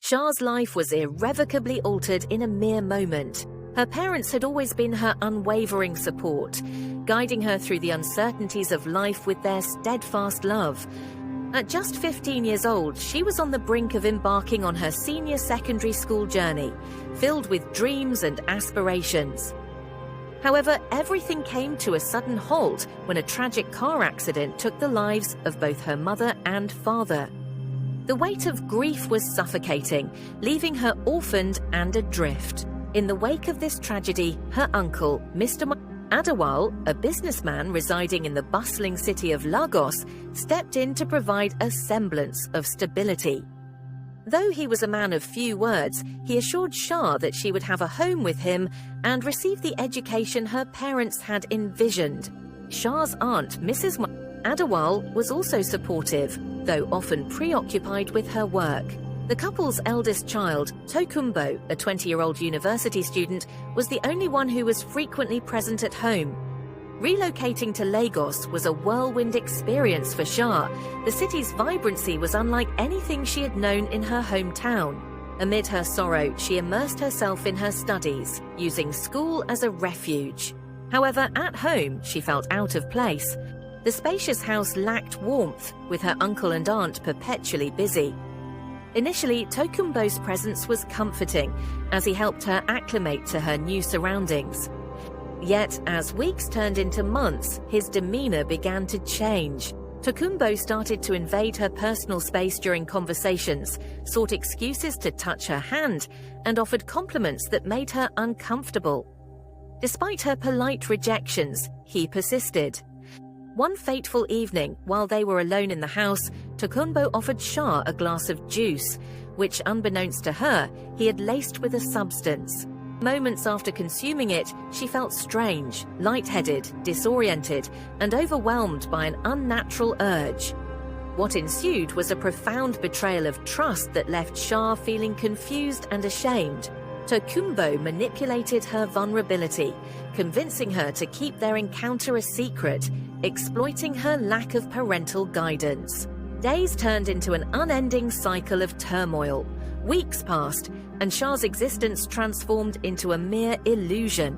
Shah's life was irrevocably altered in a mere moment. Her parents had always been her unwavering support, guiding her through the uncertainties of life with their steadfast love. At just 15 years old, she was on the brink of embarking on her senior secondary school journey, filled with dreams and aspirations. However, everything came to a sudden halt when a tragic car accident took the lives of both her mother and father. The weight of grief was suffocating, leaving her orphaned and adrift. In the wake of this tragedy, her uncle, Mr. Adewale, a businessman residing in the bustling city of Lagos, stepped in to provide a semblance of stability. Though he was a man of few words, he assured Shah that she would have a home with him and receive the education her parents had envisioned. Shah's aunt, Mrs. Adewale, was also supportive, though often preoccupied with her work. The couple's eldest child, Tokunbo, a 20-year-old university student, was the only one who was frequently present at home. Relocating to Lagos was a whirlwind experience for Shah. The city's vibrancy was unlike anything she had known in her hometown. Amid her sorrow, she immersed herself in her studies, using school as a refuge. However, at home, she felt out of place. The spacious house lacked warmth, with her uncle and aunt perpetually busy. Initially, Tokunbo's presence was comforting, as he helped her acclimate to her new surroundings. Yet, as weeks turned into months, his demeanor began to change. Tokunbo started to invade her personal space during conversations, sought excuses to touch her hand, and offered compliments that made her uncomfortable. Despite her polite rejections, he persisted. One fateful evening, while they were alone in the house, Tokunbo offered Shah a glass of juice, which, unbeknownst to her, he had laced with a substance. Moments after consuming it, she felt strange, lightheaded, disoriented, and overwhelmed by an unnatural urge. What ensued was a profound betrayal of trust that left Shah feeling confused and ashamed. Tokunbo manipulated her vulnerability, convincing her to keep their encounter a secret, exploiting her lack of parental guidance. Days turned into an unending cycle of turmoil. Weeks passed, and Shah's existence transformed into a mere illusion.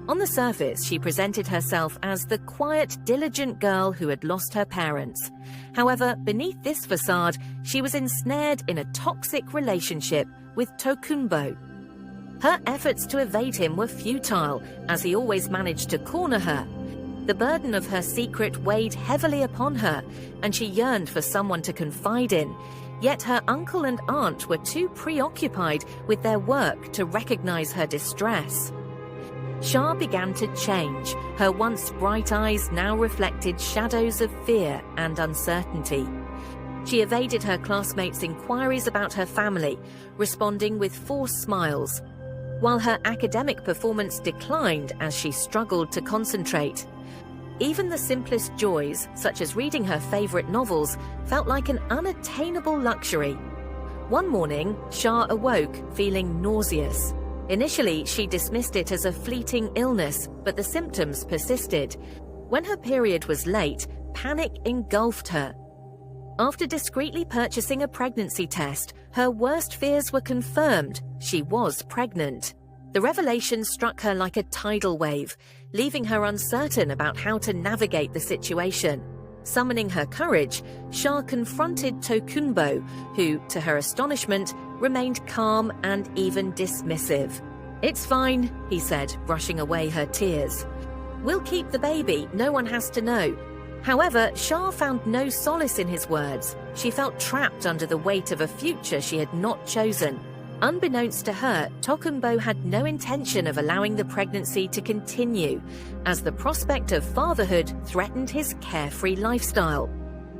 On the surface, she presented herself as the quiet, diligent girl who had lost her parents. However, beneath this facade, she was ensnared in a toxic relationship with Tokunbo. Her efforts to evade him were futile, as he always managed to corner her. The burden of her secret weighed heavily upon her, and she yearned for someone to confide in. Yet her uncle and aunt were too preoccupied with their work to recognize her distress. Shah began to change. Her once bright eyes now reflected shadows of fear and uncertainty. She evaded her classmates' inquiries about her family, responding with forced smiles, while her academic performance declined as she struggled to concentrate. Even the simplest joys, such as reading her favorite novels, felt like an unattainable luxury. One morning, Shah awoke feeling nauseous. Initially, she dismissed it as a fleeting illness, but the symptoms persisted. When her period was late, panic engulfed her. After discreetly purchasing a pregnancy test, her worst fears were confirmed. She was pregnant. The revelation struck her like a tidal wave, leaving her uncertain about how to navigate the situation. Summoning her courage, Shah confronted Tokunbo, who, to her astonishment, remained calm and even dismissive. "It's fine," he said, brushing away her tears. "We'll keep the baby, no one has to know." However, Shah found no solace in his words. She felt trapped under the weight of a future she had not chosen. Unbeknownst to her, Tokunbo had no intention of allowing the pregnancy to continue, as the prospect of fatherhood threatened his carefree lifestyle.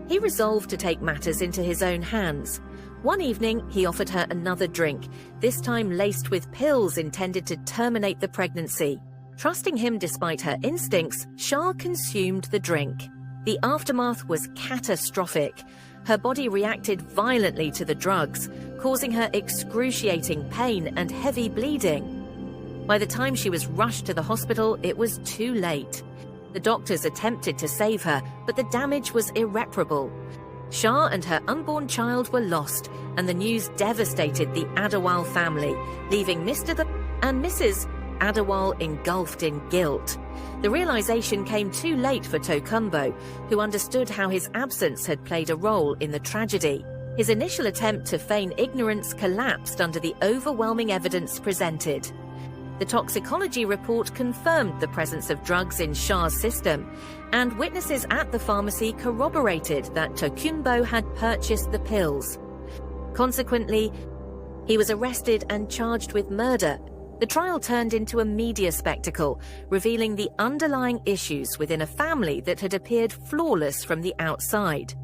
He resolved to take matters into his own hands. One evening, he offered her another drink, this time laced with pills intended to terminate the pregnancy. Trusting him despite her instincts, Shah consumed the drink. The aftermath was catastrophic. Her body reacted violently to the drugs, causing her excruciating pain and heavy bleeding. By the time she was rushed to the hospital, it was too late. The doctors attempted to save her, but the damage was irreparable. Shah and her unborn child were lost, and the news devastated the Adawal family, leaving Mr. and Mrs. Adawal engulfed in guilt. The realization came too late for Tokunbo, who understood how his absence had played a role in the tragedy. His initial attempt to feign ignorance collapsed under the overwhelming evidence presented. The toxicology report confirmed the presence of drugs in Shah's system, and witnesses at the pharmacy corroborated that Tokunbo had purchased the pills. Consequently, he was arrested and charged with murder. The trial turned into a media spectacle, revealing the underlying issues within a family that had appeared flawless from the outside.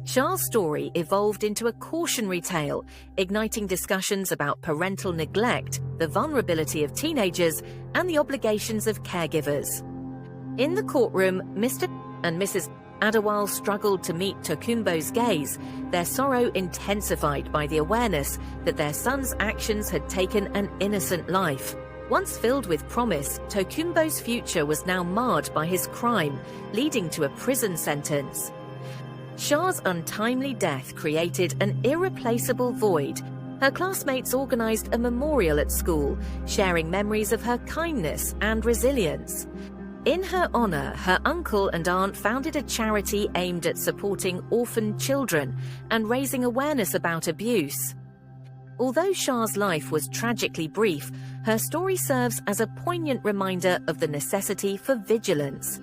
Shah's story evolved into a cautionary tale, igniting discussions about parental neglect, the vulnerability of teenagers, and the obligations of caregivers. In the courtroom, Mr. and Mrs. Adawal struggled to meet Tokunbo's gaze, their sorrow intensified by the awareness that their son's actions had taken an innocent life. Once filled with promise, Tokunbo's future was now marred by his crime, leading to a prison sentence. Shah's untimely death created an irreplaceable void. Her classmates organized a memorial at school, sharing memories of her kindness and resilience. In her honor, her uncle and aunt founded a charity aimed at supporting orphaned children and raising awareness about abuse. Although Shah's life was tragically brief, her story serves as a poignant reminder of the necessity for vigilance.